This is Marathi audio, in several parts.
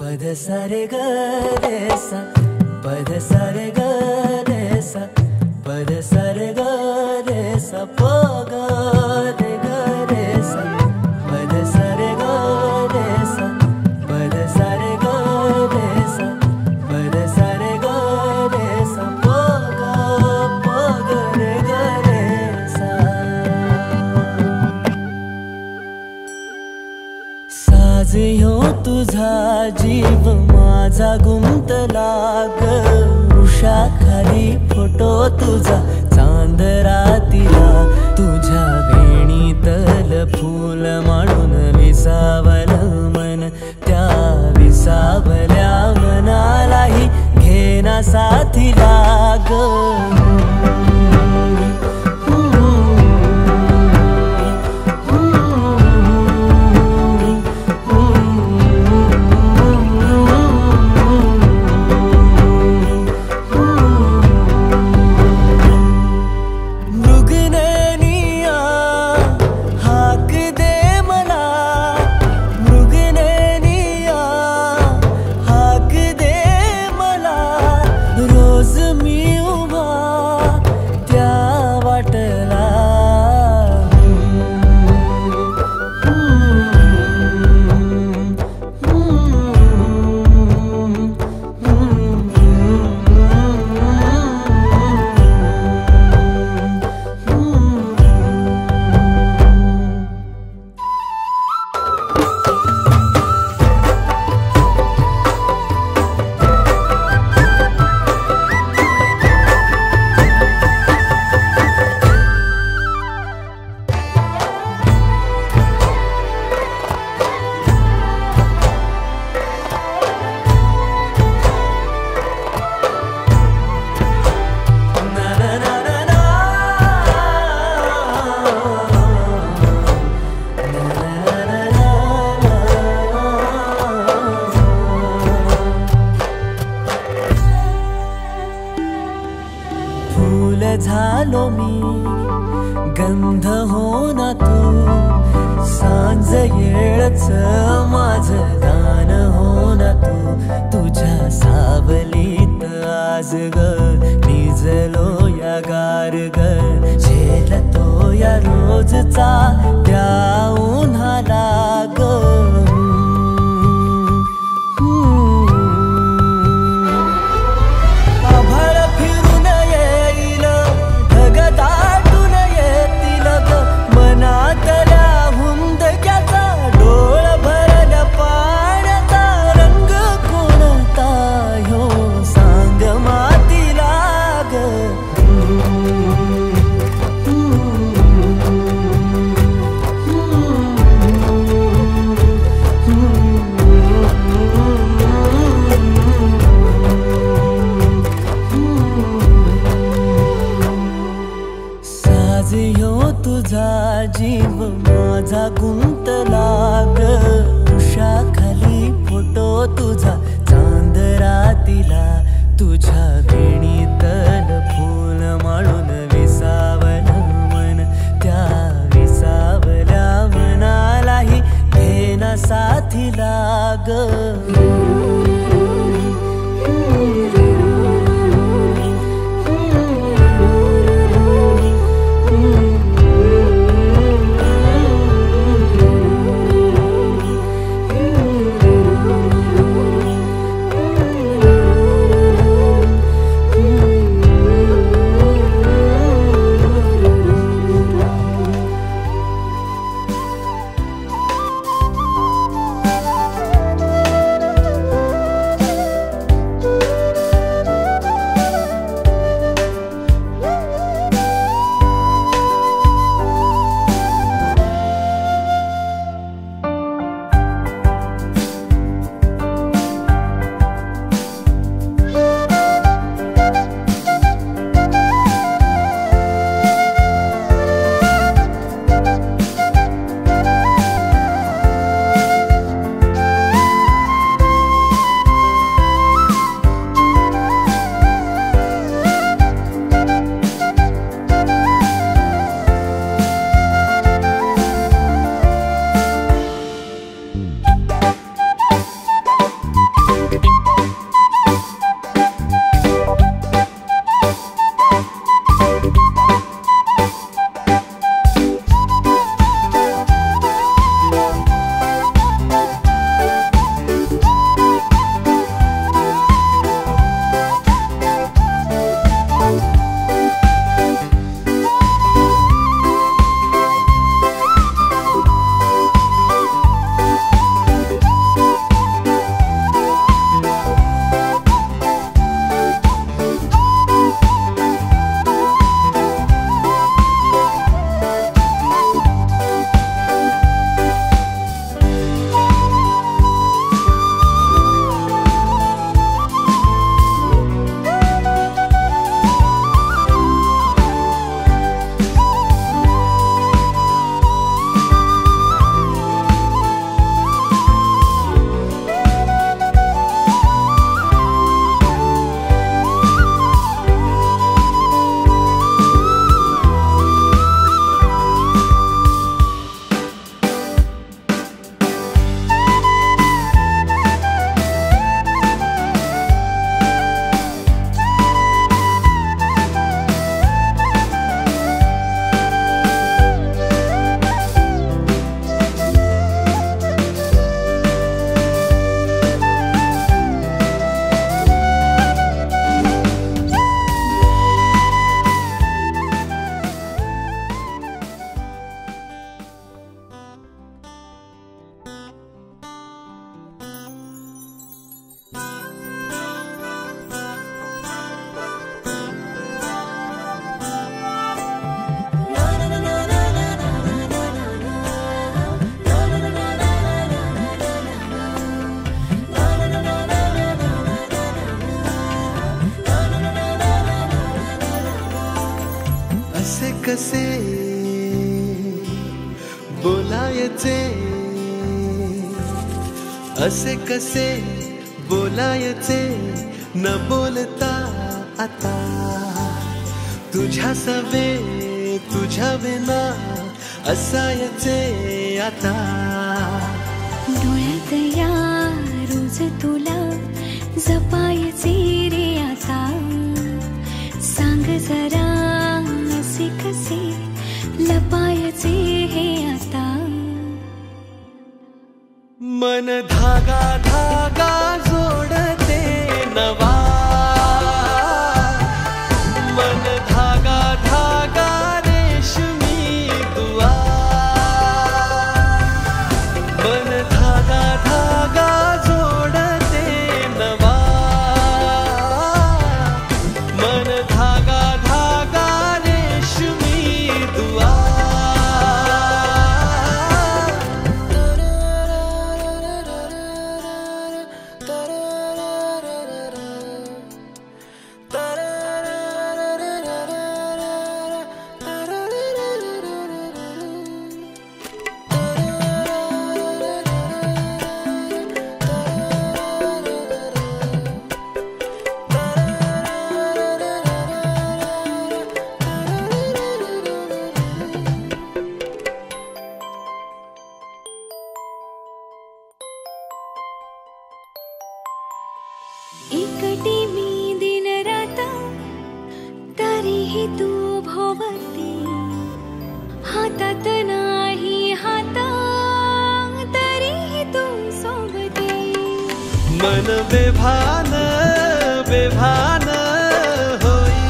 पद सा रे ग रे सा, पद सा रे ग रे सा, पद सा रे ग रे सा, प ग रे ग रे सा, पद सा रे ग रे सा, पद सा रे ग रे सा, पद सा रे ग रे सा, प ग रे ग रे सा. साज ह्यो तुझा जीव माझा गुंतला ग, उषाखाली फोटो तुझा चांद रातीला, तुझ्या वेणीतल फूल माळून विसावल मन, त्या विसावल्या मनालाही घेना साथीला ग. झालो मी गंध हो ना तू, सांज येळच माझ गान हो ना तू, तुझ्या सावलीत आज ग निजलो या गार ग, झेलतो या रोजचा त्या उन्हाला ग. तुझा जीव माझा गुंतला ग, उषाखाली फोटो तुझा चांद रातीला, तुझ्या वेणीतल फूल माळून विसावल मन, त्या विसावल्या मनालाही घेना साथीला ग. कसे बोलायचे, असे कसे बोलायचे न बोलता आता, तुझ्या सवे तुझ्या विना असायचे आता. डोळ्यात या रोज तुला जपायचे रे आता, सांग जरा असे कसे लपायचे हे आता. मन धागा धागा जोडते नवा, मन धागा धागा रेशमी दुआ, मन धागा धागा जोडते नवा, मन धागा धागा रेशमी दुआ. एकटी मी दिन रात तरीही तू भोवती, हातात नाही हात तरीही तू सोबती. मन बेभान बेभान होई,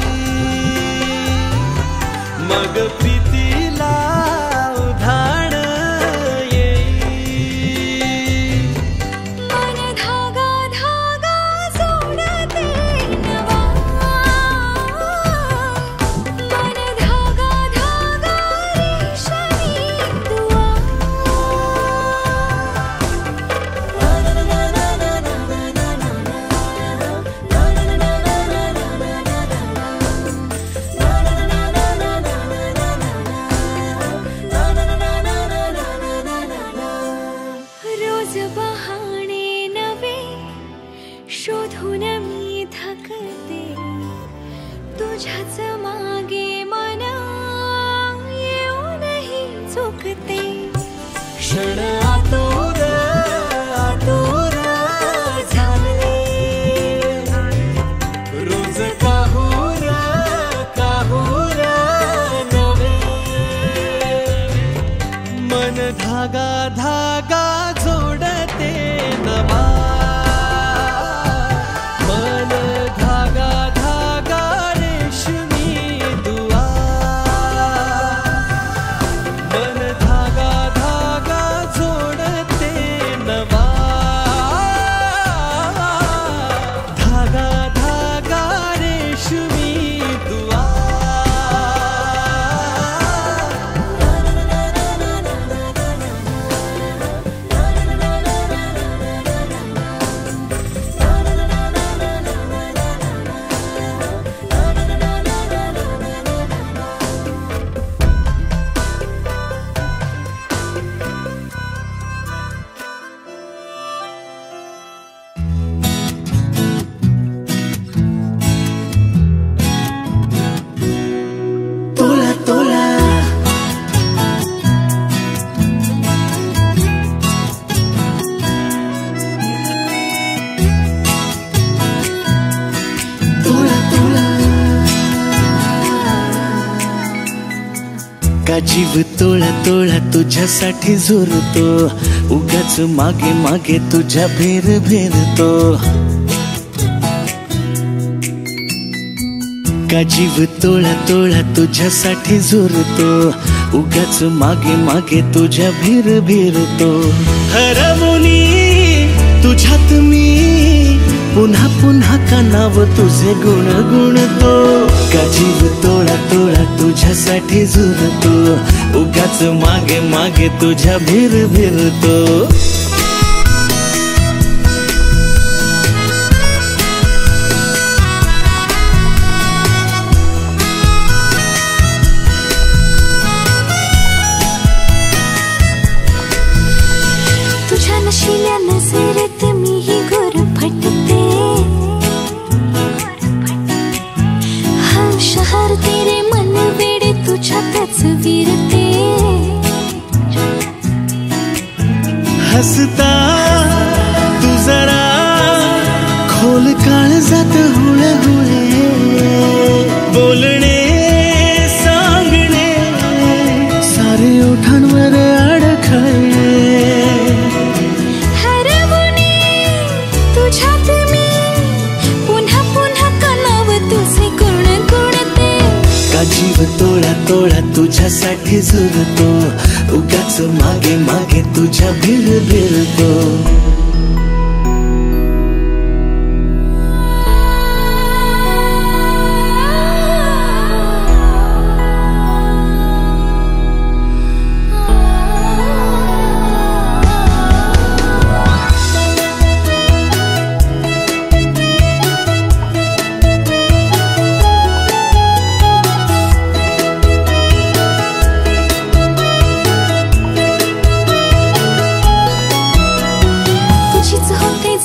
मग प्रीतीला उधाण येई. मन धागा धागा जोडते नवा, मन धागा धागा रेशमी दुआ. रोज बहाणे नवे शोधून मी थकते, तुझ्याच मागे मन येऊनही चुकते. क्षण आतुर आतुर झाले, का जीव तोळा तोळा तुझ्यासाठी झुरतो, उगाच मागे मागे तुझ्या भेर भेरतो. का जीव तोळा तोळा तुझ्यासाठी झुरतो, उगाच मागे मागे तुझ्या भेर भेरतो. हरवुनी तुझ्यात मी पुन्हा पुन्हा का नाव तुझे गुण गुणतो. का जीव तोळा तोळा तुझ्यासाठी झुरतो, उगाच मागे मागे तुझ्या भेर भेरतो. तुझ्या नशिल्या नजरेत मीही गुरफटते. हा शहर तेरे मन वेडे तुझ्यातच विरते. हसता तू जरा खोल काळजात हुळे हुळे, बोलणे सांगणे सारे ओठांवर अडखळे. तुझ्यात मी पुन्हा पुन्हा का नाव तुझे गुण गुणते. का जीव तोळा तोळा तुझ्यासाठी झुरतो, उगाच मागे मागे तुझ्या भेर भेरतो.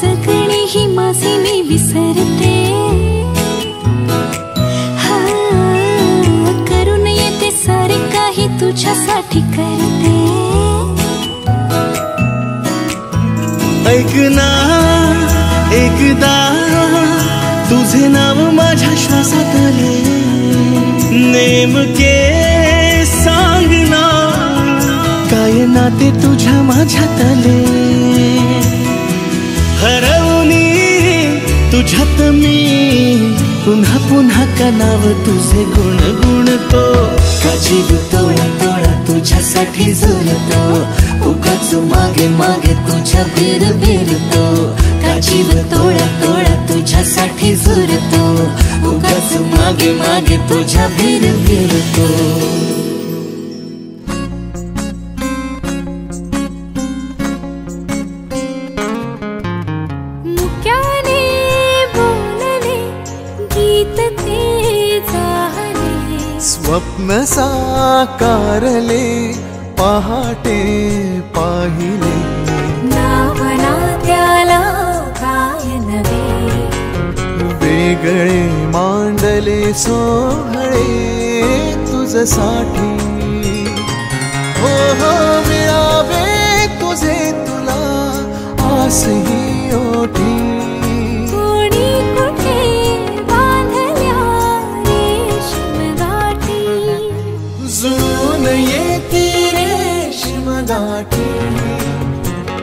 जगणे ही माझे मी विसरते. हा करून येते सारे काही तुझ्यासाठी करते. ऐक ना एकदा तुझे नाव माझ्या श्वासात आले, नेमके सांग ना काय नाते तुझ्या माझ्यात आले. हरवुनी तुझ्यात मी पुन्हा पुन्हा का नाव तुझे गुण गुणतो. का जीव तोळा तोळा तुझ्यासाठी झुरतो, उगाच मागे मागे तुझ्या भेर भेरतो. का जीव तोळा तोळा तुझ्यासाठी झुरतो, उगाच मागे मागे तुझ्या भेर भेरतो. स्वप्न साकारले पहाटे पाहिले, नावना त्याला काय नवे. वेगळे मांडले सोहळे तुझसाठी. हो हो मिळावे तुझे तुला आसही ओठी. जुळून येती रेशीम गाठी,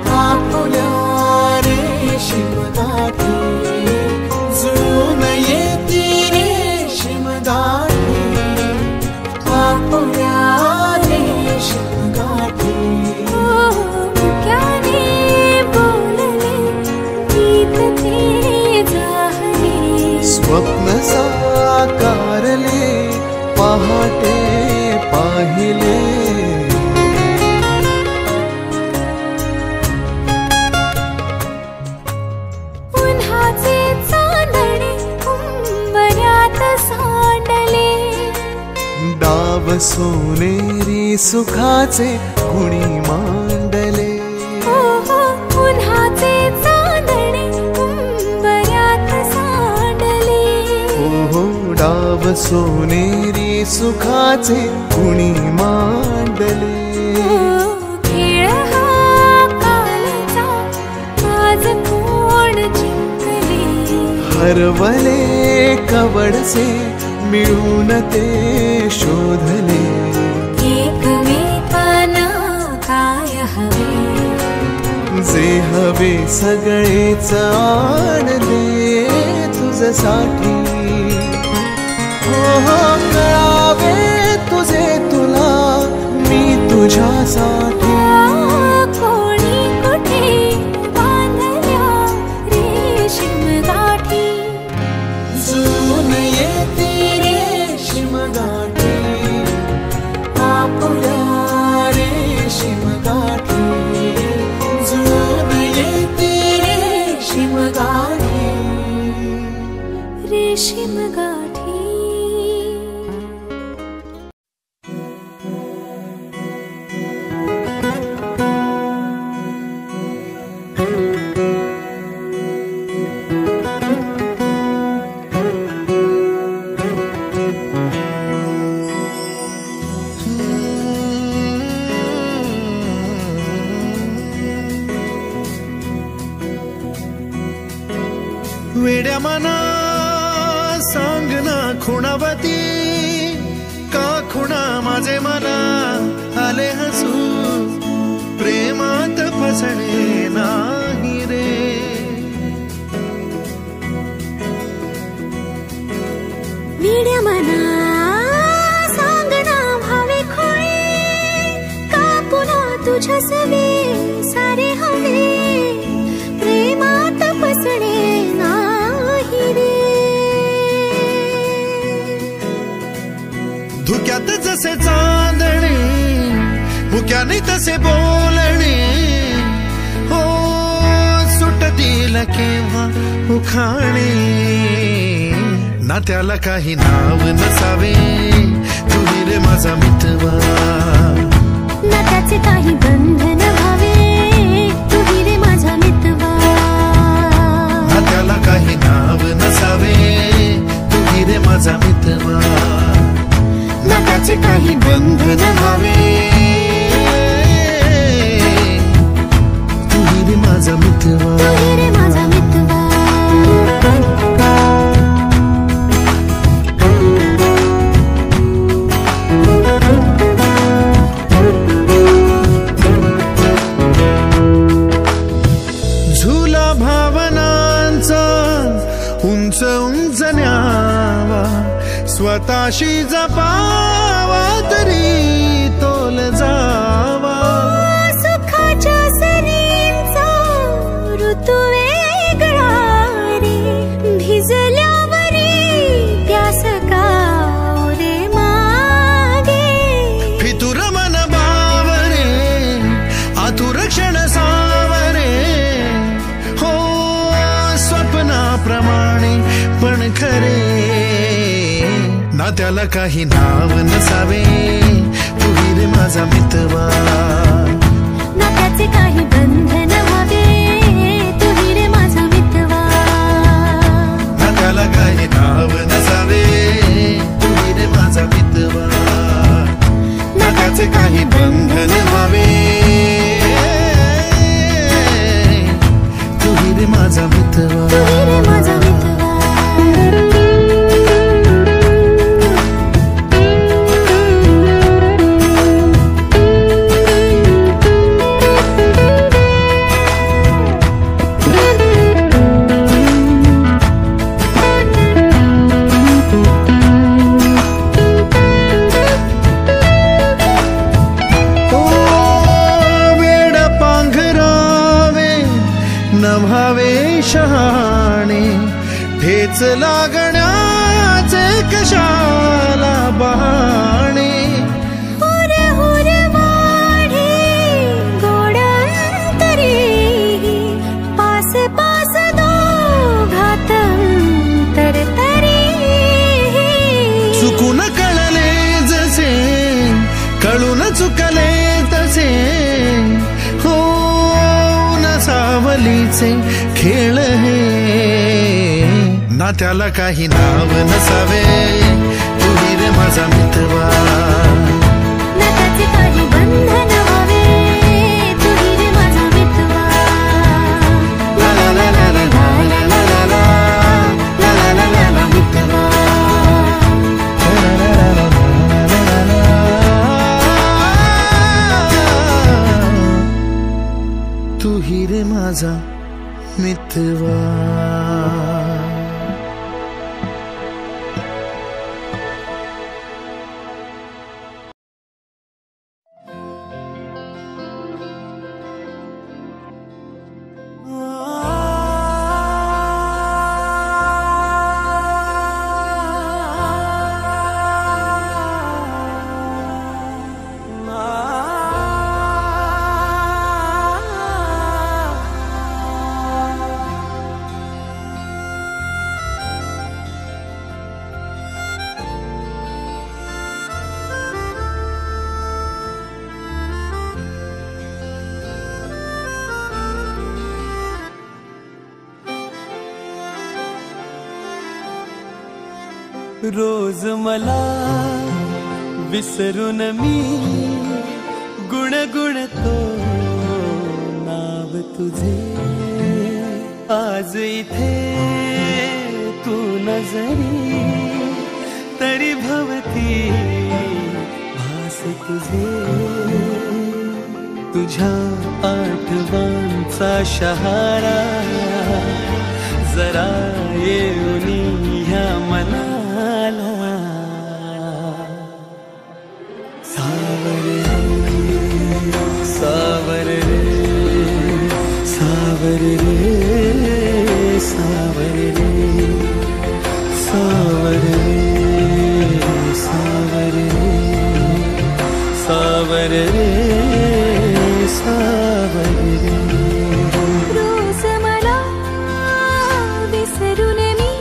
कापुल्या रेशीम गाठी. जुळून येती रेशीम गाठी, कापुल्या रेशीम गाठी. मुक्याने बोलले गीत ते जाहले. स्वप्न साकारले पहाटे पाहिले. उन्हाचे चांदणे उंबऱ्यात सांडले, डाव सोनेरी सुखाचे गुणी मांडले. उन्हाचे चांदणे उंबऱ्यात सांडले. डाव सोनेरी सुखाचे गुणी मांडले. खेळ हा कालचा आज कोण जिंकले. हरवले कवडसे मिळून ते शोधले. एक जे हवे सगळेच आणले तुझ्यासाठी. हो हो कळावे तुझे तुला मी तुझ्यासाठी. कोणी कुठे बांधल्या रेशीम गाठी. जून येते रेशीम गाठी आपुल्या रेशीम गाठी. जून येते रेशीम गाठी. रेशीम गाठी. वेड्या मना सांग ना खुणावती का खुणा माझे मना आले हसू. प्रेमात फसणे नाही रे. वेड्या मना सांग ना भावे खोळे का पुन्हा तुझ्या सवे सारे हवे. प्रेमात फसणे नाही रे. धुक्यात जसे चांदणे मुक्याने तसे बोलणे. हो सुटतील केव्हा उखाणे. ना त्याला काही नाव नसावे तुही रे माझा मितवा. ना त्याचे काही बंधन व्हावे तुही रे माझा मितवा. ना त्याला काही नाव नसावे तुही रे माझा मितवा. ना त्याचे काही बंधन व्हावे तुही रे माझा मितवा. तुही रे माझा मितवा. झुला भावनांचा उंच उंच न्यावा. स्वतःशी जपावा तरी तोल जावा. सुखाच्या सरींचा ऋतू वेगळा रे. भिजल्यावरी प्यास का रे मागे. फितुर मन बावरे आतुर क्षण सावरे. हो स्वप्नाप्रमाणे पण खरे. ना त्याला काही नाव नसावे तुही रे माझा मितवा. ना त्याचे काही बंधन व्हावे तुही रे माझा मितवा. ना त्याला काही नाव नसावे तुही रे माझा मितवा. ना त्याचे काही बंधन व्हावे तुही रे माझा मितवा. तुही रे माझा मितवा. नभावे शहाणे ठेच लागण्याचे कशाला बहाणे. हुर हुर वाढे गोडांतरी पास पास दोघात तरतरी. चुकून कळले जसे कळून चुकले तसे. हो सावलीचे खेळ हे. ना त्याला काही नाव नसावे तुही रे माझा मितवा. ना त्याचे काही बंधन व्हावे तुही रे माझा मितवा. ला ला ला ला ला ला ला ला ला ला ला ला ला मितवा. तुही रे रोज मला विसरून मी गुणगुणतो नाव तुझे. आज इथे तू नजरी तरी भवती भास तुझे. तुझ्या आठवांचा शहारा जरा येऊनी ह्या मनाला. सावर रे सावर रे सावर रे सावर रे सावर रे सावर रे सावर रे. रोज मला विसरून मी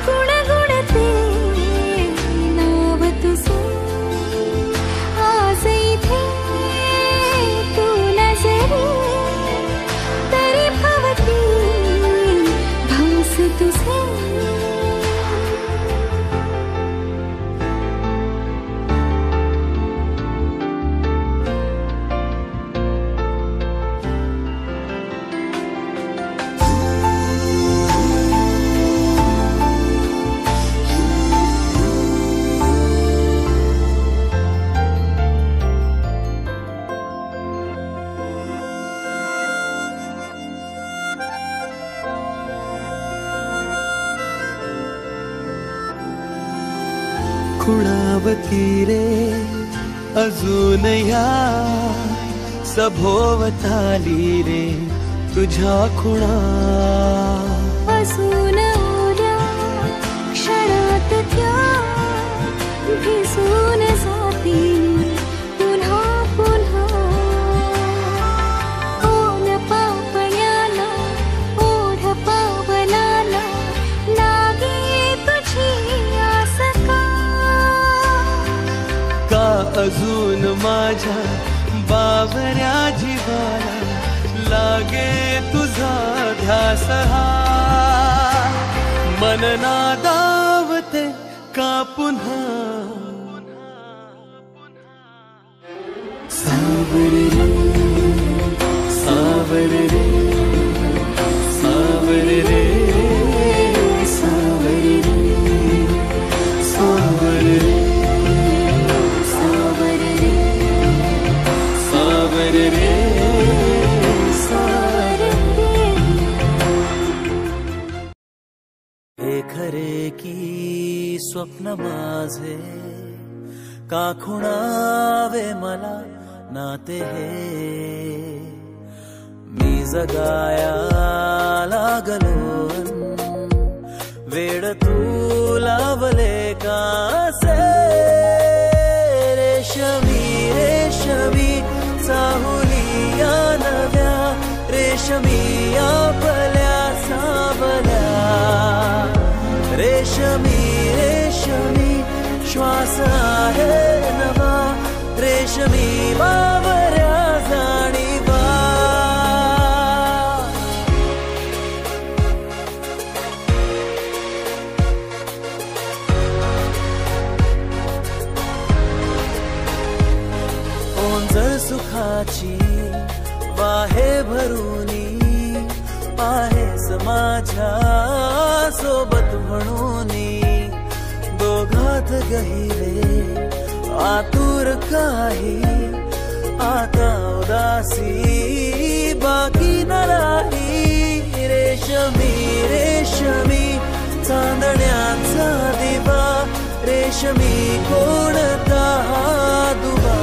गुणगुणते नाव तुझे. आज इथे तू नजरी तरी भवती भास तुझे. खुणावती रे अजून ह्या सभोवताली रे तुझ्या खुणा. असून उद्या क्षणात त्या भिजून जातील पुन्हा पुन्हा. ओन पापण्याला ओढ पावलाला लागे तुझी आस का अजून माझ्या बावऱ्या जीवाला लागे तुझा ध्यास हा. मन नादावते का पुन्हा. सावर रे सावर रे सावर रे सावर रे सावर रे सावर रे सावर रे. हे खरे की स्वप्न माझे का खुणावे मला नाते हे. मी जगाया लागलो वेड तू लावले कासे. रेशमी रेशमी चाहुलिया नव्या रेशमी आपल्या सावल्या. रेशमी रेशमी श्वास आहे नवा रेशमी बावऱ्या जाणीवा. ओंजळ सुखाची वाहे भरूनी आहेस माझ्या सोबत म्हणूनी. दोघात गहिले आतुर काही आता उदासी बाकी न राही. रेशमी रेशमी चांदण्याचा दिवा रेशमी कोणता दुवा.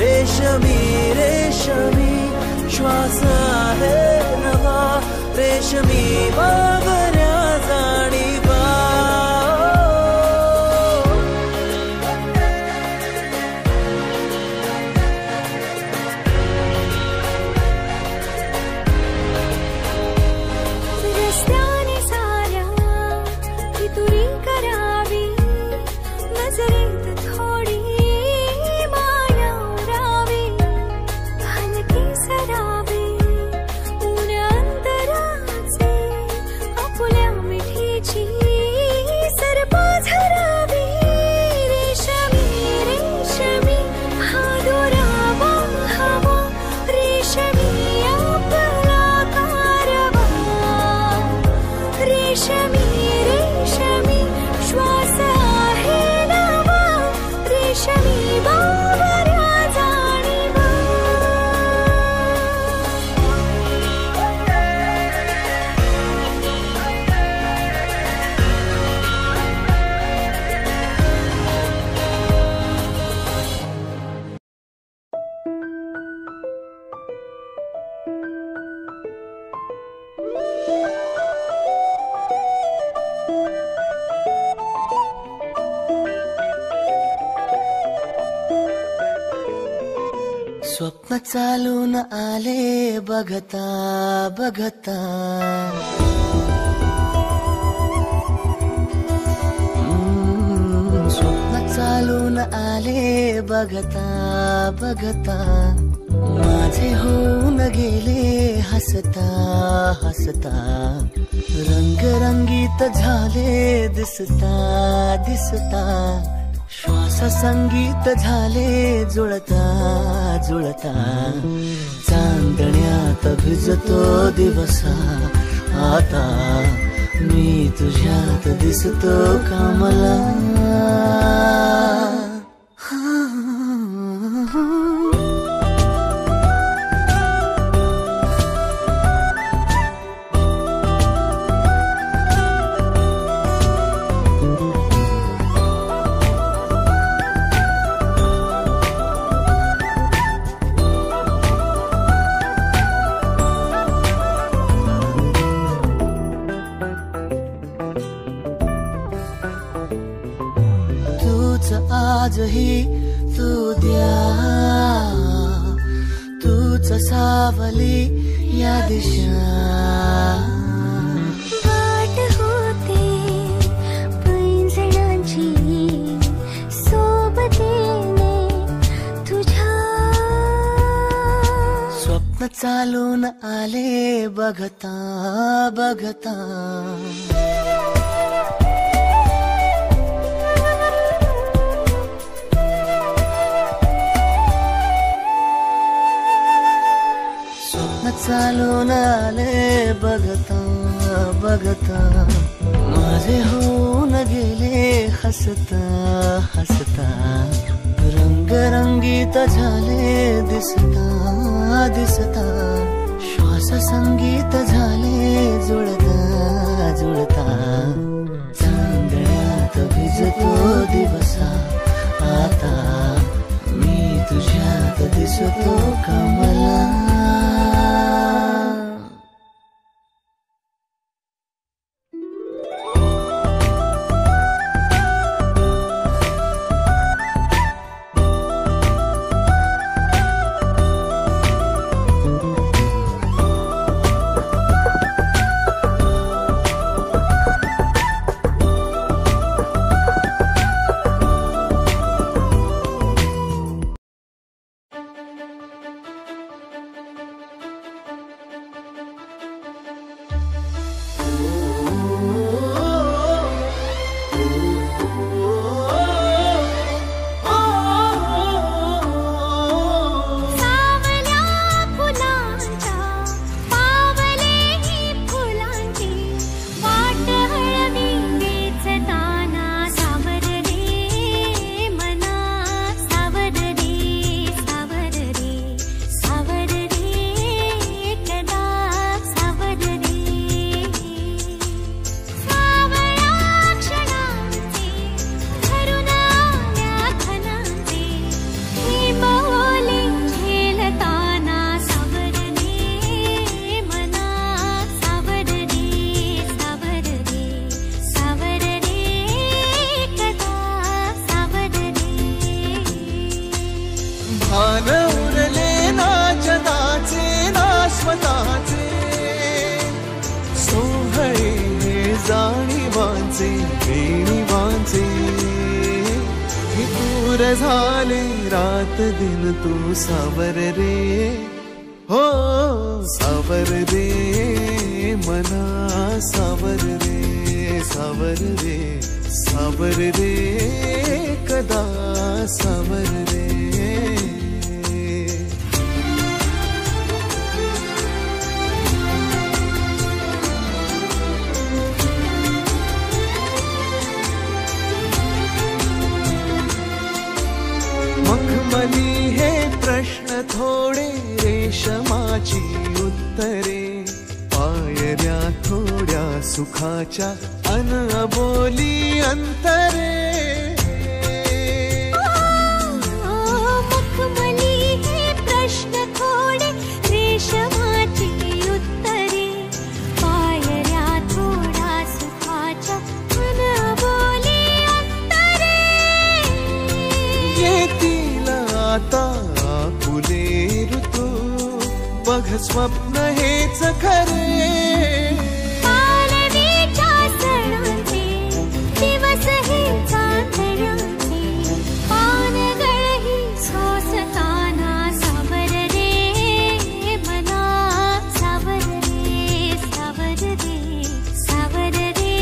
रेशमी रेशमी श्वास आहे नवा रेशमी बावऱ्या जाणीवा. रस्त्याने साऱ्या कितुरी करावी नजरेत थोडी माया उरावी. हलकी सरावी ऊन अंतराचे स्वप्न चालून आले बघता बघता, स्वप्न चालून आले बघता बघता, माझे होऊन गेले हसता हसता, रंगरंगीत झाले दिसता दिसता, श्वास संगीत झाले जुळता जुळता, चांदण्यात भिजतो दिवसा आता, मी तुझ्यात दिसतो कमला. आजही तू द्या, तूच सावली या दिशा, वाट होते पैंजणांची सोबतीने तुझ्या, स्वप्न चालून आले बघता बघता, चालून आले बघता बघता, माझे होऊन गेले हसता हसता, रंगरंगीत झाले दिसता दिसता, श्वास संगीत झाले जुळता जुळता, चांदण्यात भिजतो दिवसा आता, मी तुझ्यात दिसतो कमला. जाणीवांचे वेणीवांचे दूर झाले रात दिन तू सावर रे हो सावर रे मना सावर रे सावर रे सावर रे कदा सावर रे मखमली हे प्रश्न थोडे रेशमाची उत्तरे पायऱ्या थोड्या सुखाच्या अन अबोली अंतरे मखमली हे प्रश्न थोडे रेशमाची उत्तरे पायऱ्या थोड्या सुखाच्या अन अबोली अंतरे येतील आता फुले ऋतू बघ स्वप्न हेच खरे. पालवीच्या सणाचे दिवस हे चांदण्याचे, पानगळही सोसताना सावर रे मना, सावर रे सावर रे सावर रे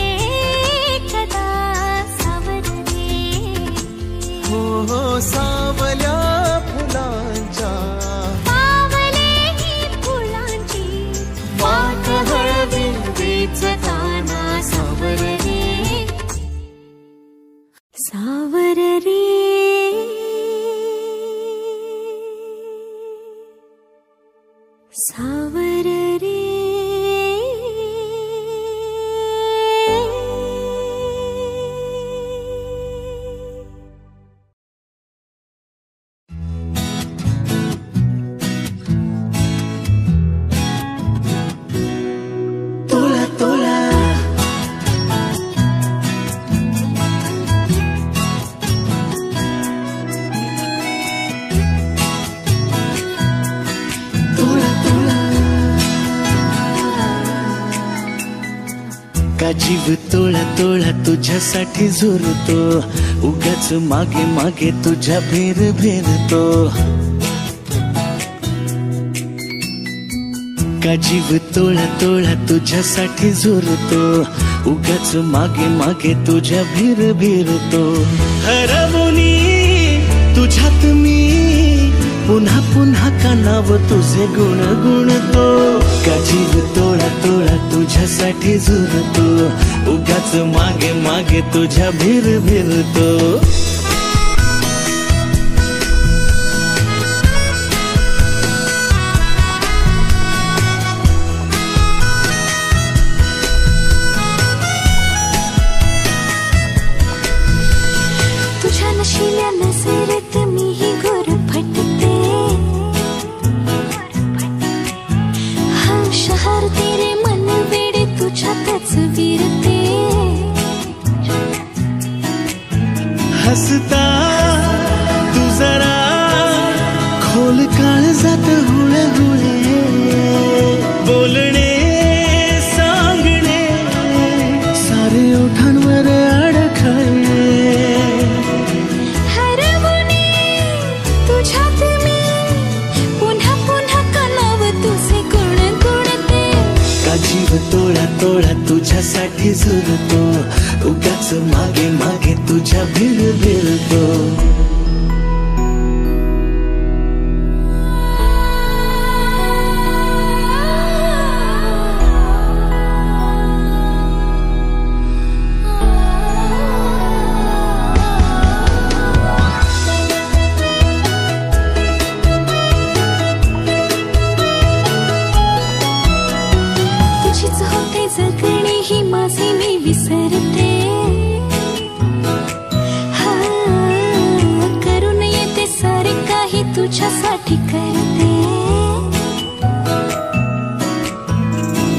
कदा सावर रे. हो हो सावल्या फुलांच्या वाट हळवी वेचताना सावर रे सावर रे सावर रे. तोला तोला तोला तोला का जीव तोळा तोळा तुझ्यासाठी झुरतो, उगाच मागे मागे तुझ्या भेर भेरतो. का जीव तोळा तोळा तुझ्यासाठी झुरतो, उगाच मागे मागे तुझ्या भेर भेरतो. हरवूनी तुझ्यात मी पुन्हा पुन्हा का नाव तुझे गुण गुणतो. का जीव तोळा तोळा तुझ्यासाठी झुरतो, उगाच मागे मागे तुझ्या भेर भेरतो. तुझ्या नशिल्या नजरेत मीही गुरफटते, शहर तेरे मन वेडे तुझ्यातच विरते. हसता तू जरा खोल काळजात हुळे हुळे, बोलणे सांगणे सारे ओठांवर अडखळे. हरवूनी तुझ्यात मी पुन्हा पुन्हा का नाव तुझे गुण गुणते. का जीव तोळा तोळा तुझ्यासाठी झुरतो, उगाच मागे मागे तुझ्या भेर भेरतो. तुझीच होते जगणे ही माझे मी विसरते. हा करून येते सारे काही तुझ्यासाठी करते.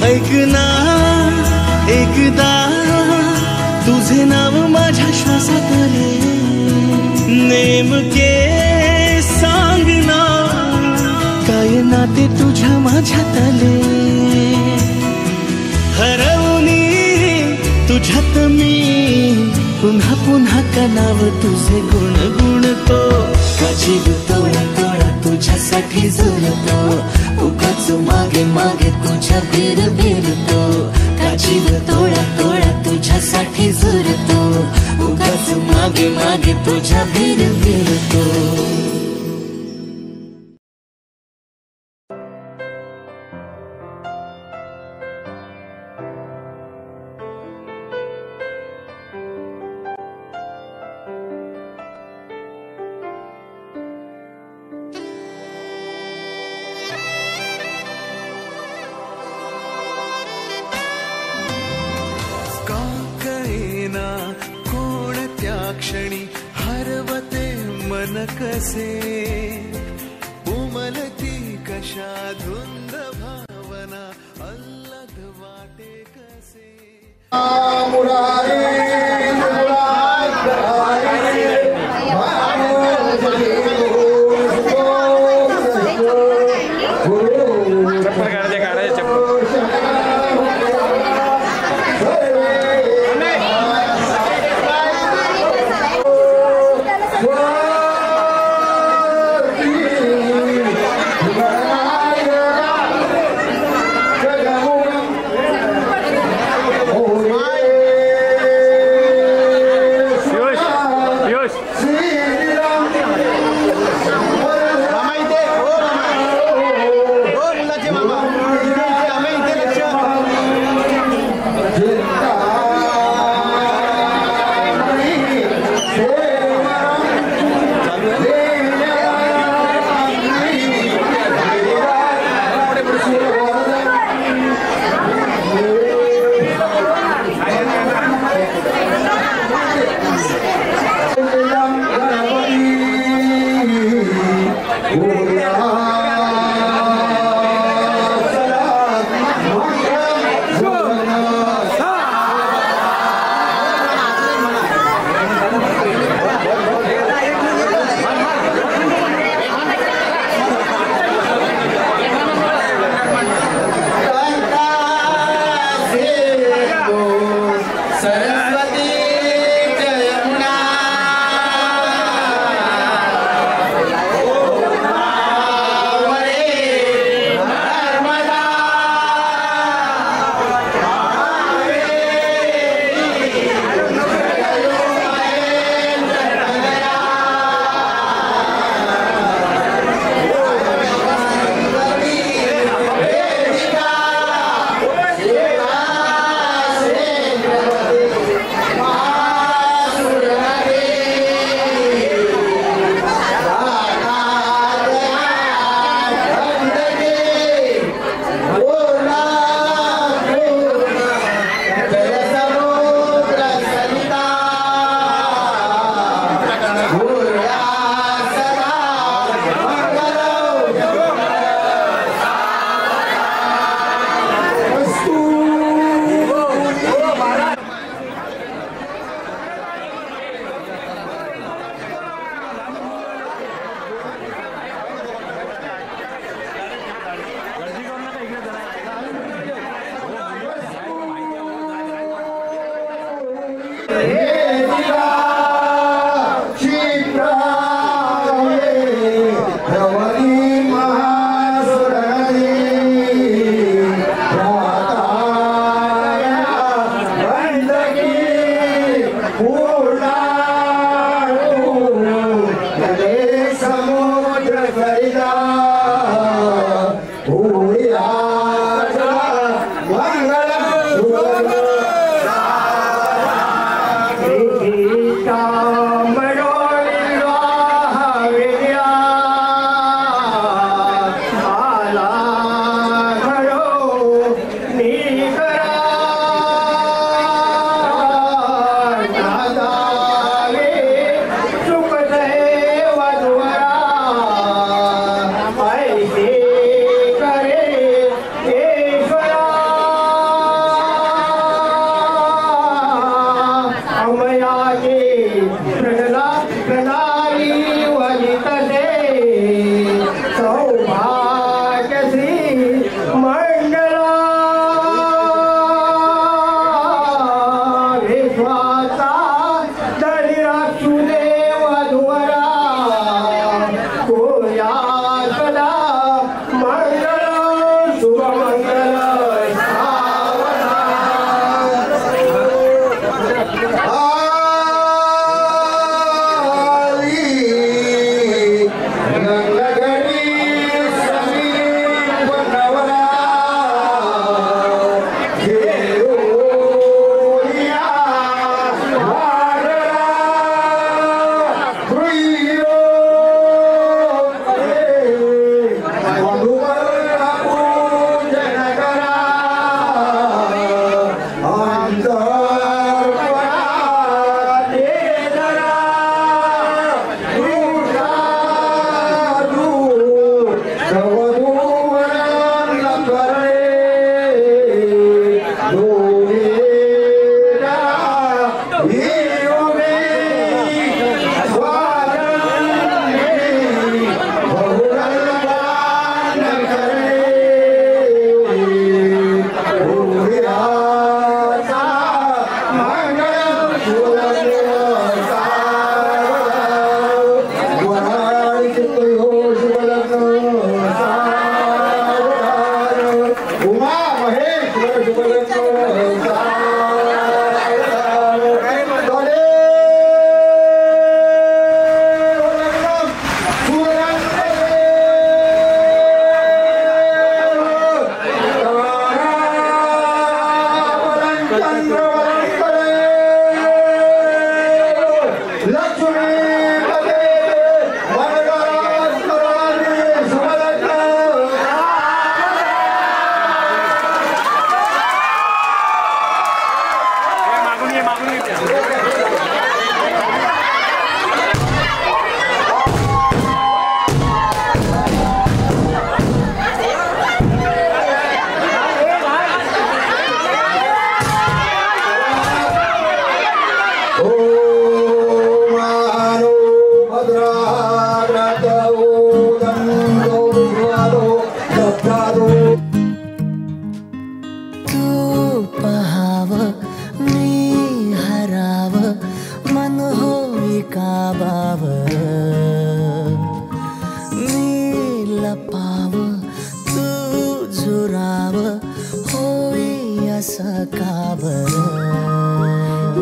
ऐक ना एकदा तुझे नाव माझ्या श्वासात आले, नेमके सांग ना काय नाते तुझ्या माझ्यात आले. हरवूनी तुझ्यात मी पुन्हा पुन्हा का नाव तुझे गुण गुणतो. का जीव तोळा तोळा तुझ्यासाठी झुरतो, उगाच मागे मागे तुझ्या भेर भेरतो. का जीव तोळा तोळा तुझ्यासाठी झुरतो, उगाच मागे मागे तुझ्या भेर भेरतो. क्षणी हरवते मन कसे, उमलती कशा धुंद भावना, अल्लद वाटे कसे.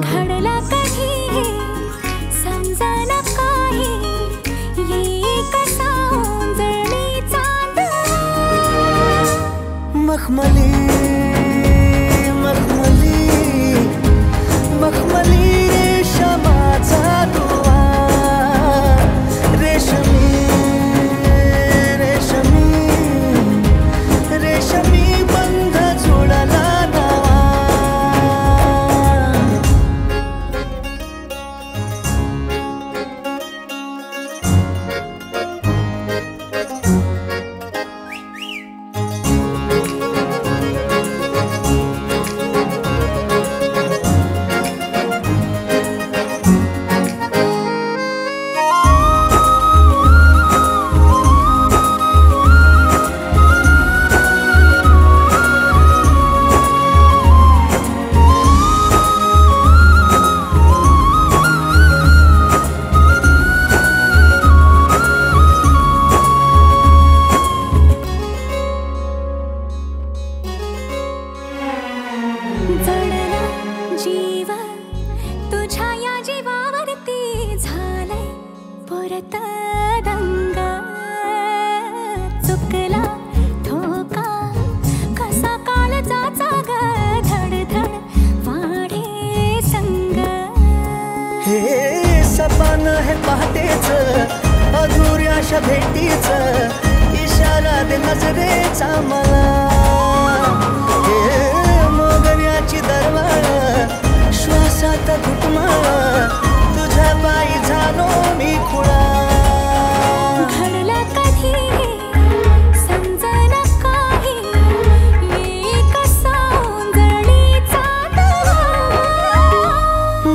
घडला कधी समजना काही ये कसा जळली चांद मखमली मखमली मखमली रेशमाचा दुवा रेशमी रेशमी रेशमी बंध जोडला जीव तुझ्या या जीवावरती झालंय परत दंग. चुकला धोका कसा कालचाचा ग धडधड वाढे संग. हे सपन हे पहाटेच अधुऱ्याशा भेटीच इशारा दे नजरेचा मला. हे मोगऱ्याची दरवाळ श्वासात घुटमाळ तुझ्या पायी झालो मी खुळा. घडलं कधी समजना काही एक सौंदर्याचा तवा.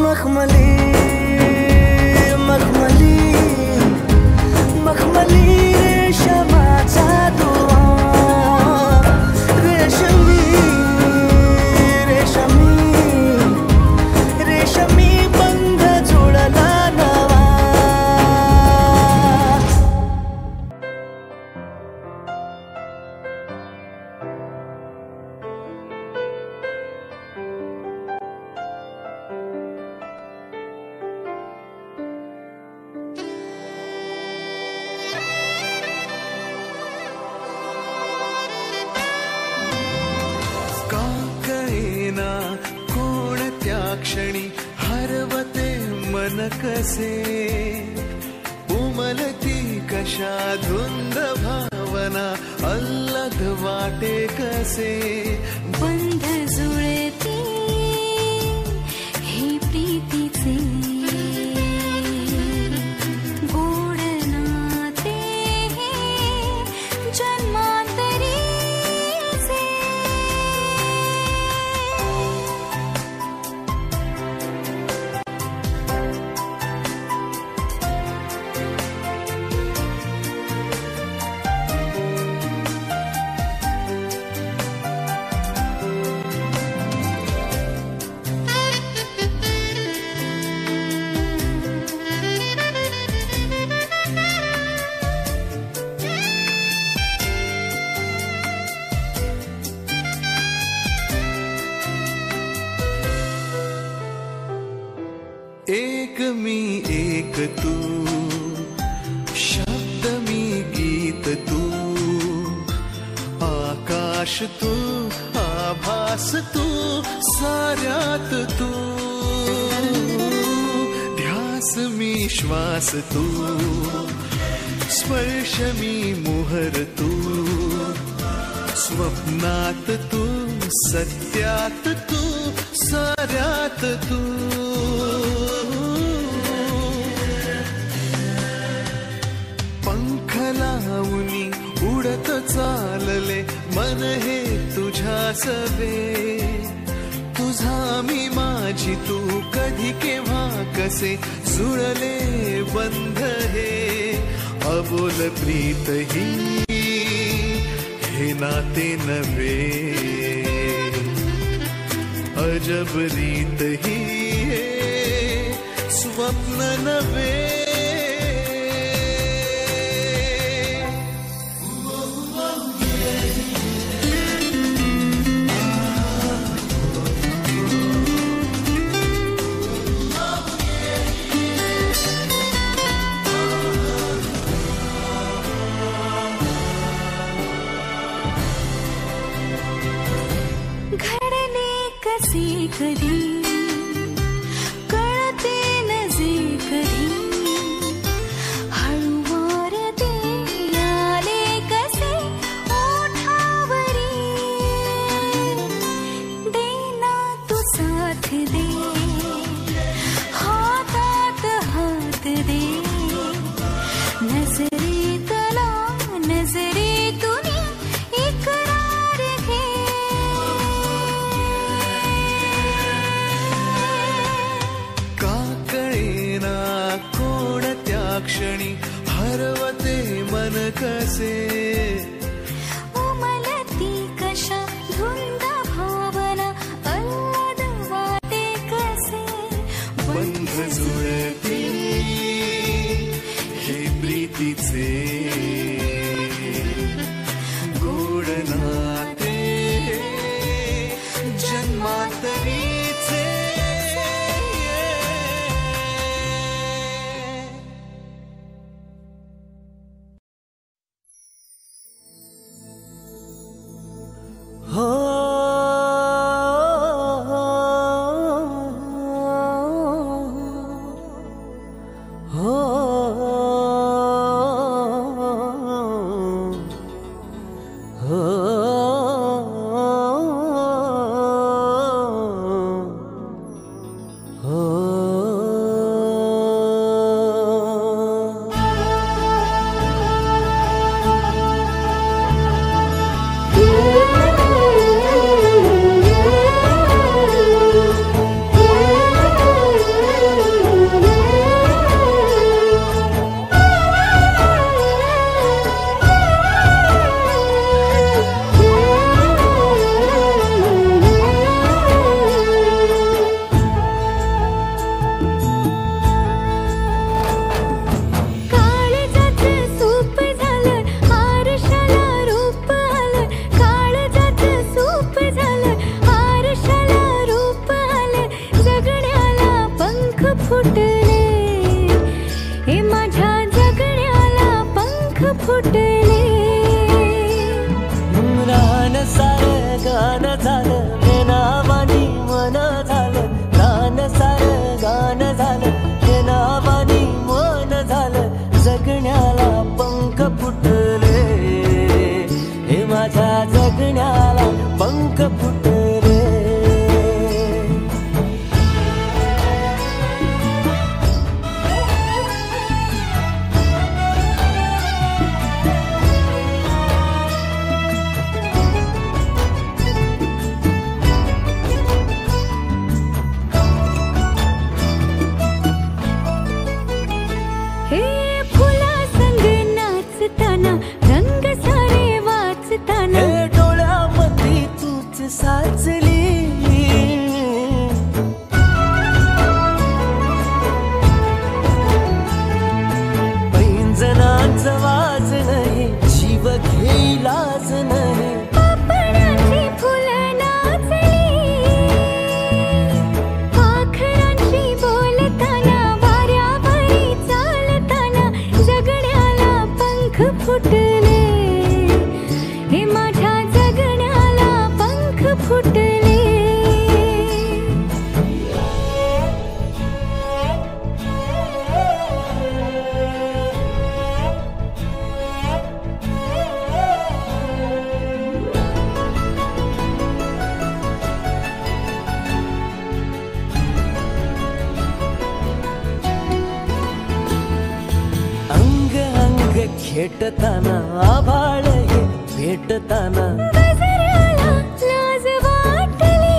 मखमली मखमली मखमली रेशमाचा दुवा. रेशमी रेशमी रेशमी बंध जुळला नवा. का कळेना कोणत्या क्षणी हरवते मन कसे. उमलती कशा धुंद भावना अल्लद वाटे कसे. बंध जुळते हे प्रीतीचे गोड नाते हे जन्मांतरीचे. एक मी एक तू शब्द मी गीत तू. आकाश तू आभास तू साऱ्यात तू. ध्यास मी श्वास तू स्पर्श मी मोहर तू. स्वप्नात तू सत्यात तू साऱ्यात तू. पंख लावूनी उडत चालले मन हे तुझ्या सवे. तुझा मी माझी तू कधी केव्हा कसे जुळले बंध हे. अबोल प्रीत ही हे नाते नव्हे. अजब रीत ही हे स्वप्न नव्हे. घडले कसे कधी कळते नजे कधी. हळूवार ते आले कसे ओठावरी. देना तू साथ दे हातात हात दे. नजरेतला नजरेतून इकरार घे. क्षणी हरवते मन कसे. उमलती कशा धुंद भावना अल्लद वाटे कसे. बंध जुळती हे प्रीतीचे गोड नाते जन्मांतरीचे. खेटताना आभाळ ये भेटताना गजराला लाज वाटली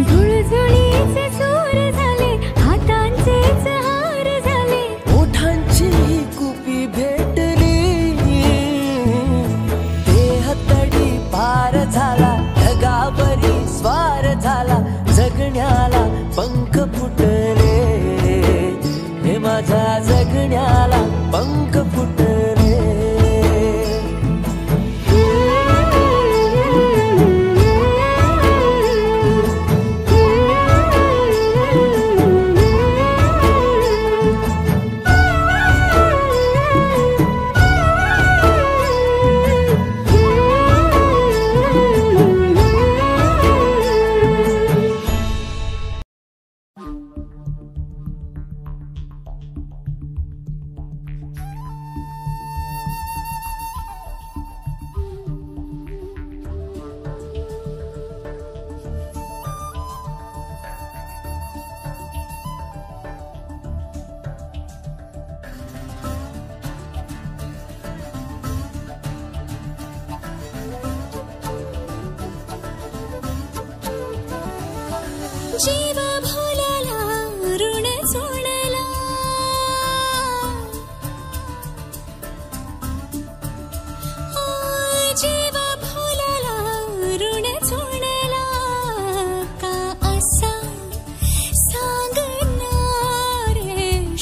झुळझुळीचे सूर झाले हातांचेच हार झाले ओठांची कुपी भेटली देह तडी पार झाला ढगावरी स्वार झाला जगण्याला पंख फुटले हे माझ्या जगण्याला पंख फुटले जीव भोलाला ऋण सोडला जीव भोलाला ऋण सोडला का असा सांगणार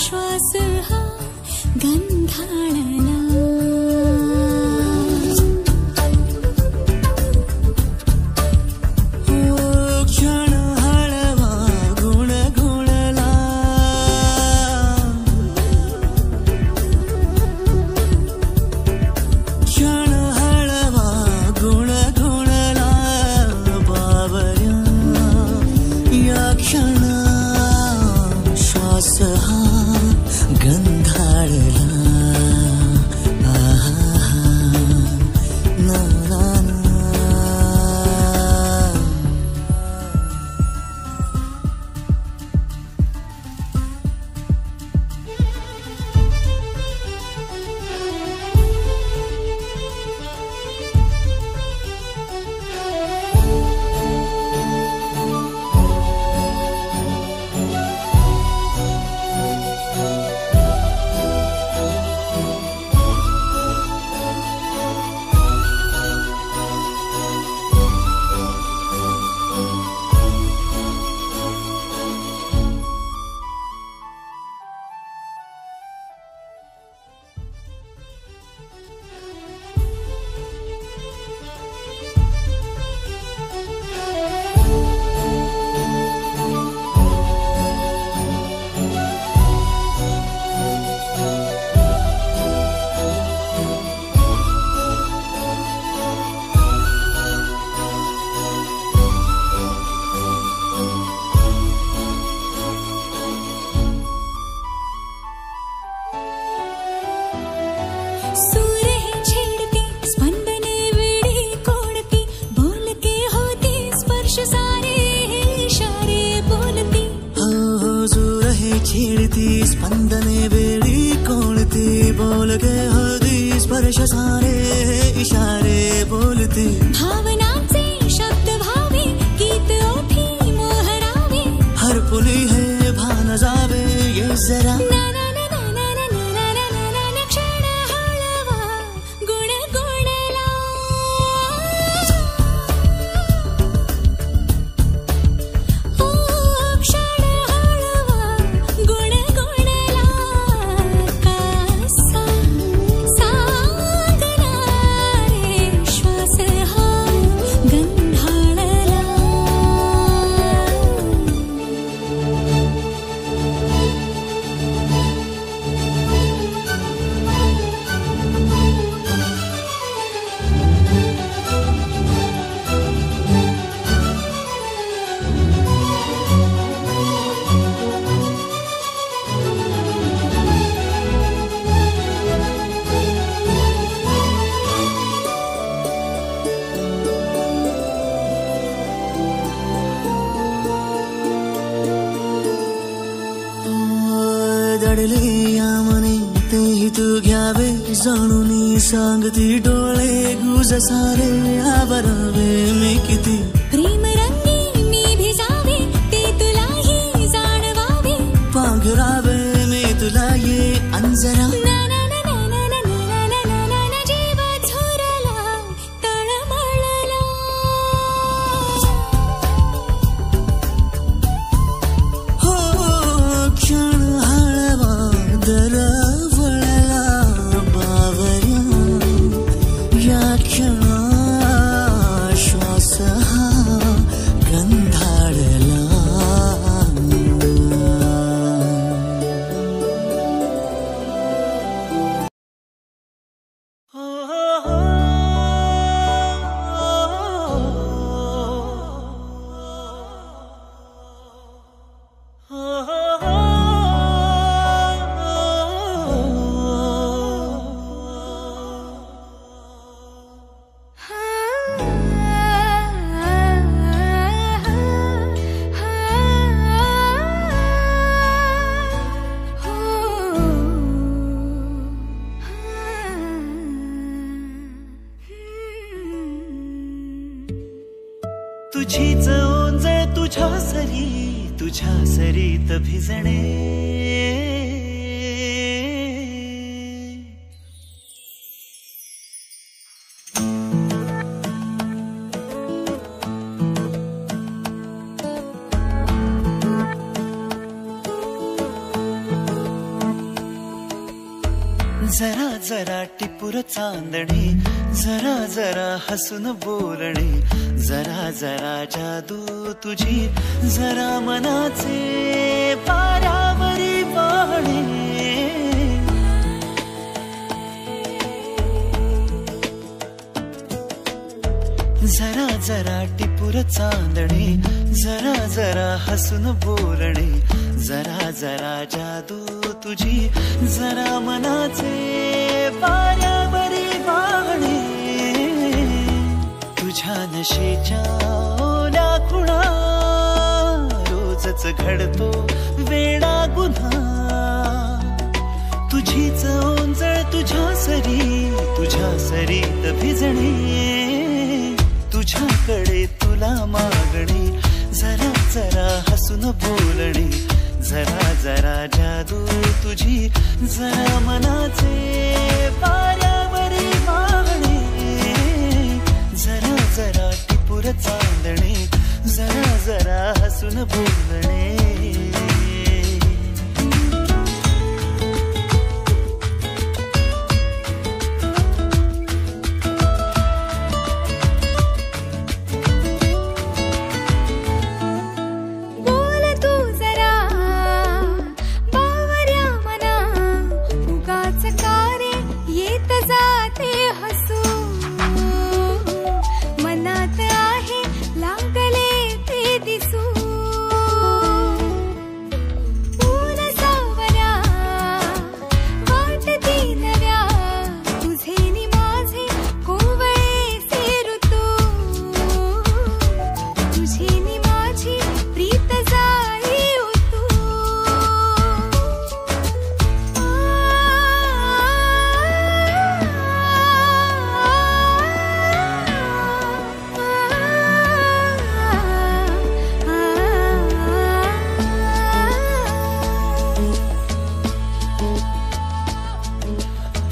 श्वास हा गंधाळला छेड़ती स्पंदने बेड़ी कोड़ती बोल के हदी स्पर्श सारे इशारे बोलती भावनांचे शब्द भावे गीत ओठी मोहरावे हर पुली है भान जावे ये जरा क्षण हळवा गुण गुणला क्षण हळवा गुण गुणला कासा सांगणारे श्वास हा सांगती डोळे गुज सारे आवरावे मी किती प्रेम रंगी मी भिजावे ते तुलाही जाणवावे पांघरावे मी तुला ये अंजरा जीव झुरला तळमळला हो क्षण हळवा दरवळला बावऱ्या या क्षणा श्वास हा गंधाळला तुझीच ओंजळ तुझ्या सरीत भिजणे जरा जरा टिपूर चांदणे जरा जरा हसून बोलणे जरा जरा जादू तुझी जरा मनाचे पारावरी वाहणे जरा जरा टिपूर चांदणे जरा जरा हसून बोलणे जरा जरा जादू तुझी जरा मनाचे पारावरी वाहणे तुझ्या नशेच्या ओल्या खुणा रोजच घडतो वेडा गुन्हा तुझीच ओंजळ तुझ्या सरीत भिजणे तुझ्याकडे तुला मागणे जरा जरा हसून बोलणे जरा जरा जादू तुझी जरा मनाचे पारावरी वाहणे जरा जरा टिपूर चांदणे जरा जरा हसून बोलणे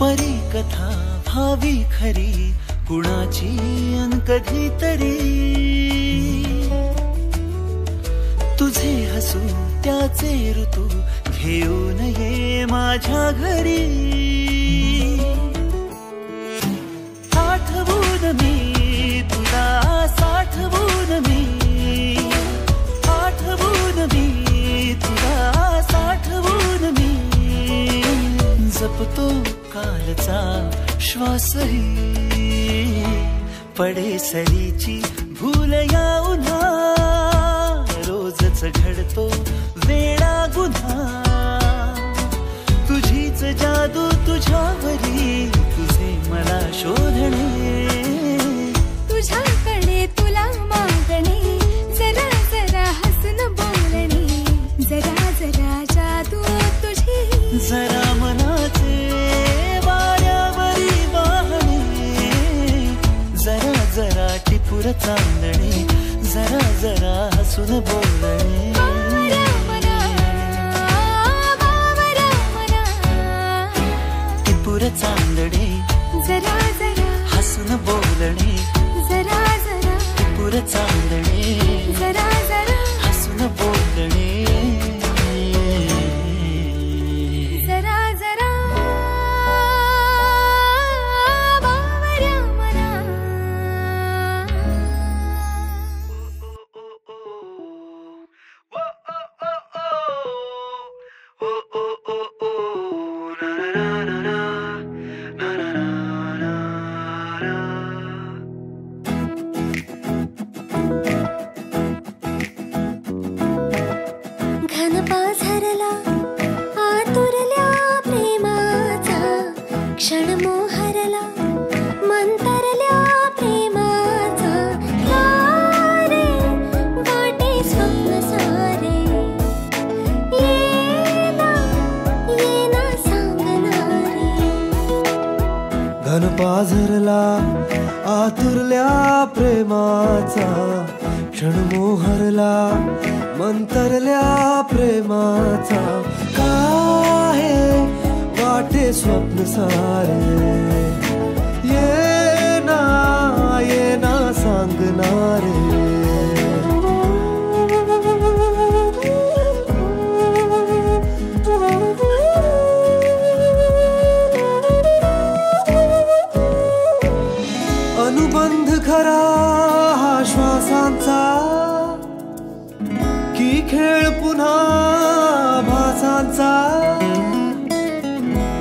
परी कथा भावी खरी कुणाची अन कधीतरी तुझे हसू त्याचे ऋतू घेऊन ये माझ्या घरी आठवून मी तुला साठवून मी आठवून मी तुला साठवून मी जपतो कालचा श्वासही पडे सरीची भूल या उन्हा रोजच घडतो वेडा गुन्हा तुझीच जादू तुझ्यावरी तुझे मला शोधणे तुझ्याकडे तुला मागणे जरा जरा हसून बोलणे जरा जरा जादू तुझी जरा मनाचे वाऱ्यावरी वाहणे पुर चांदणे जरा जरा हसून बोलणे पुर चांदणे जरा जरा हसून बोलणे जरा जरा पुर चांदणे जरा जरा हसून बोलणे जरा जरा बावऱ्या मना घन पाझरला आतुरल्या प्रेमाचा क्षण मोहरला मंतरल्या प्रेमाचा तारे वाटे स्वप्न सारे येना येना सांगणारे घन पाझरला आतुरल्या प्रेमाचा क्षण मोहरला मंतरल्या प्रेमाचा काहे वाटे स्वप्न सारे येना येना सांगणारे अनुबंध खरा हा श्वासांचा की खेळ पुन्हा भासांचा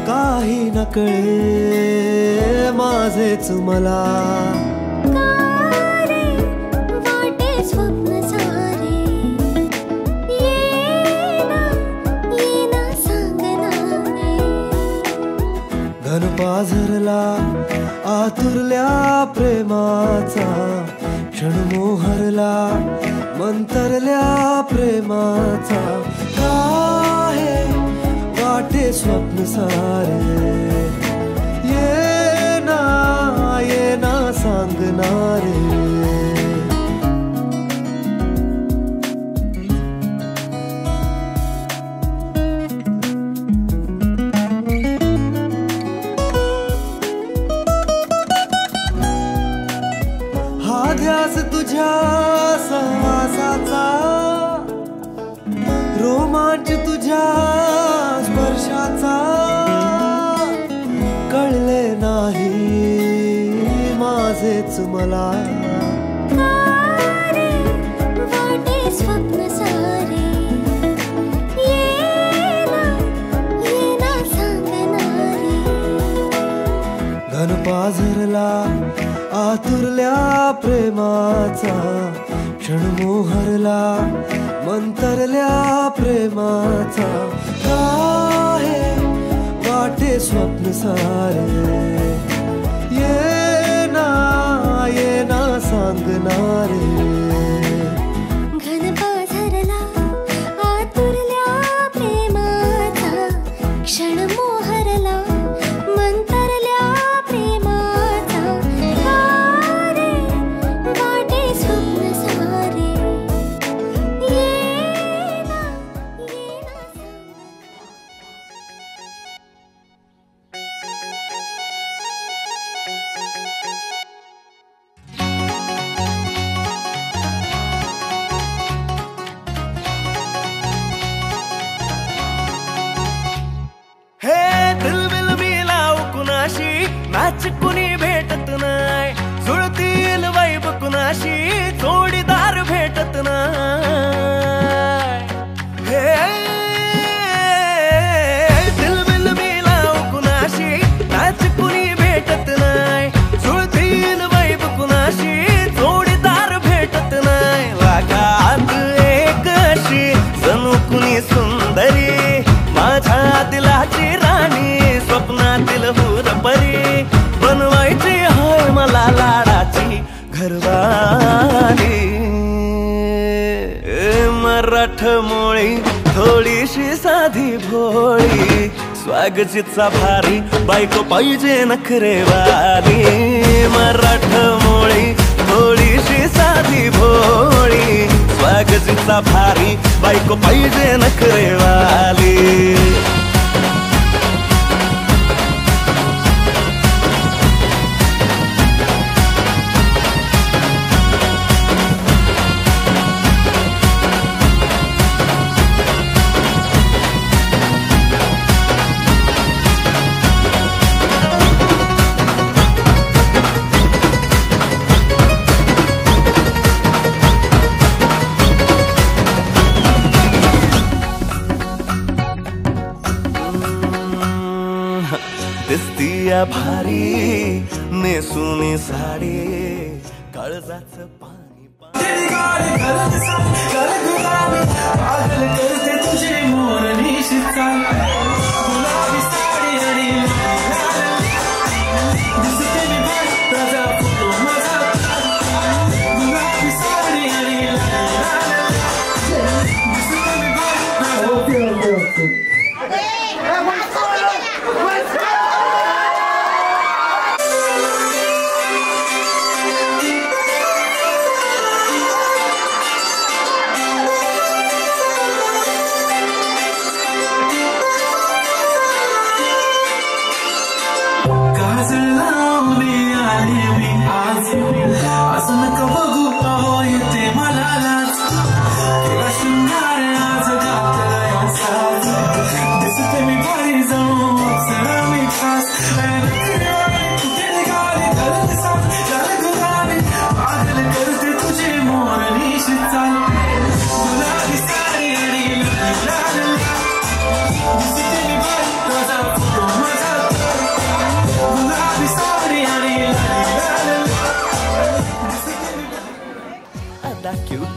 काही न कळे माझेच मला कारे वाटे स्वप्न सारे येना येना सांगणारे घन पाझरला आतुरल्या प्रेमाचा क्षण मोहरला मंतरल्या प्रेमाचा काहे वाटे स्वप्न सारे येना येना सांगणारे हा ध्यास तुझ्या सहवासाचा रोमांच तुझ्या स्पर्शाचा कळले नाही माझेच मला कारे वाटे स्वप्न सारे येना येना सांगणारे घन पाझरला आतुरल्या प्रेमाचा क्षण मोहरला मंतरल्या प्रेमाचा काहे वाटे स्वप्न सारे येना येना सांगणारे घन पाझरला आतुरल्या प्रेमाचा क्षण मोहरला मंतरल्या प्रेमाचा तारे वाटे स्वप्न सारे येना येना हे दिलबिल मी लावू कुणाशी मॅच कुणी भेटत नाय जुळतील वाईब कुणाशी जोडीदार भेटत नाय हे दिलबिल मी लावू कुणाशी मॅच कुणी भेटत नाय जुळतील वाईब कुणाशी जोडीदार भेटत नाय लागात एक अशी जणू कुणी सुंदरी माझ्या दिलाची राणी स्वप्नातील हुरपरी बनवायची हाय मला लाडाची घरवाली मराठमोळी थोडीशी साधी भोळी स्वागतीचा भारी बायको पाहिजे नखरेवाली मराठमोळी थोडीशी स्वागतीचा भारी बायको पाहिजे नखरेवाली दिसतीया भारी नेसुनी साडी काळजाचं पाणी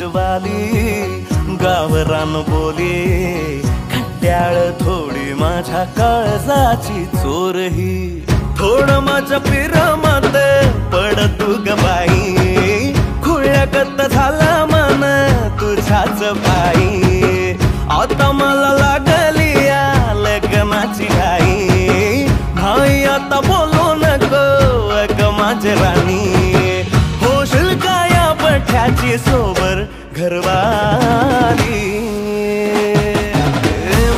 वाली गावरान बोली खट्याळ थोडी माझ्या काळजाची चोरही थोड माझ्या पिरामात पड तू ग बाई खुळ्यागत झाला मन तुझ्याच बाई आता मला लागली या लग्नाची घाई भाई आता बोलू नको अग माझी राणी होशील का या पठ्याची सोबर घरवाली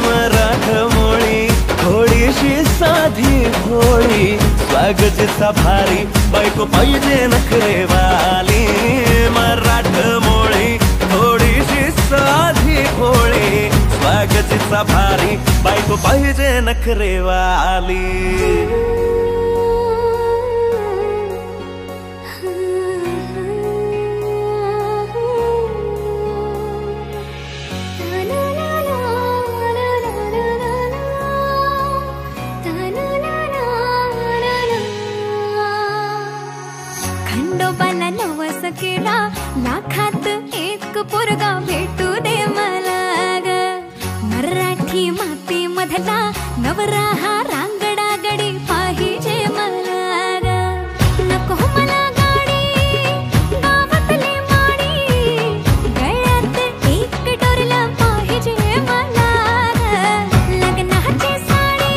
मराठमोळी थोडीशी साधी भोळी स्वागतीचा भारी बायको पाहिजे नखरेवाली मराठमोळी थोडीशी साधी भोळी स्वागतीचा भारी बायको पाहिजे नखरेवाली केला लाखात एक पोरगा भेटू दे मला ग मराठी माती मधला नवरा हा रांगडा गडी पाहिजे मला ग नको मला गाडी गावातली माडी गळ्यात एक डोरला पाहिजे मला ग लग्नाची साडी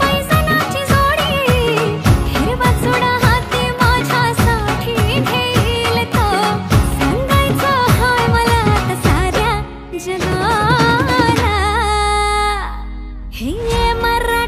पैसनाची जोडी हिरवा चुडा हाती माझ्यासाठी जगाला हे मरा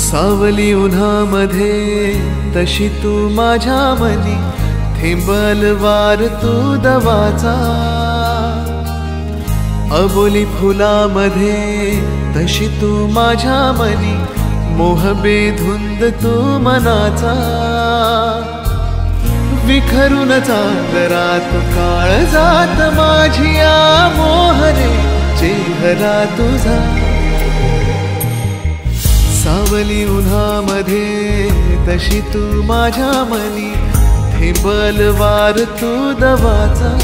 सावली उन्हामध्ये तशी तू माझ्या मनी, थेंबलवार तू दवाचा. अबोली फुलामध्ये तशी तू माझ्या मनी, मोह बेधुंद तू मनाचा. विखरून चांदरात काळजात माझिया, मोहरे चेहरा तुझा. सावली उन्हामध्ये तशी तू माझ्या मनी, थेंबलवार तू दवाचा.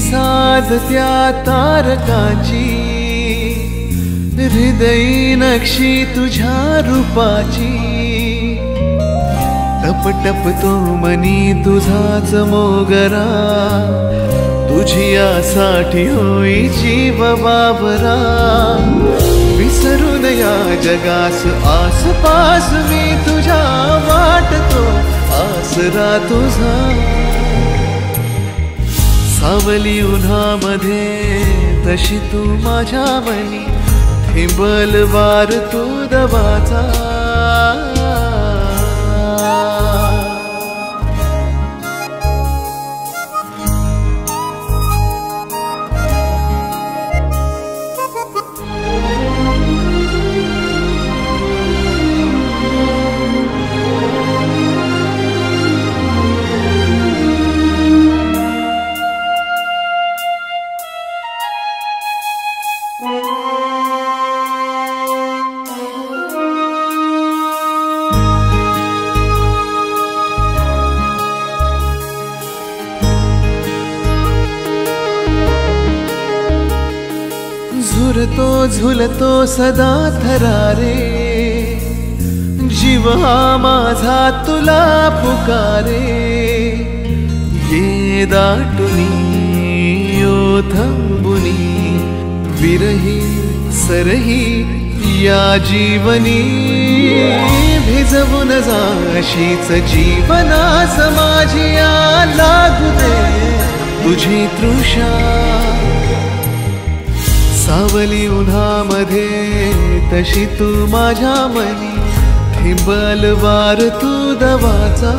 साध त्या तारकाची, हृदयी नक्षी तुझ्या रूपाची. टप टप तो मनी तुझाच मोगरा, तुझियासाठी होई जीव बाबरा. विसरून या जगास आसपास मी तुझ्या, वाटतो आसरा तुझा. सावली उन्हामध्ये तशी तू माझ्या मनी, थेंबलवार तू दवाचा. झुरतो झुलतो सदा थरारे, जीव हा माझा तुला पुकारे. ये दाटुनी ओथंबुनी, विरही सरही या जीवनी. भिजवून जाशीच जीवनास माझिया, लागू दे तुझी तृषा. सावली उन्हामध्ये तशी तू माझ्या मनी, थेंबलवार तू दवाचा.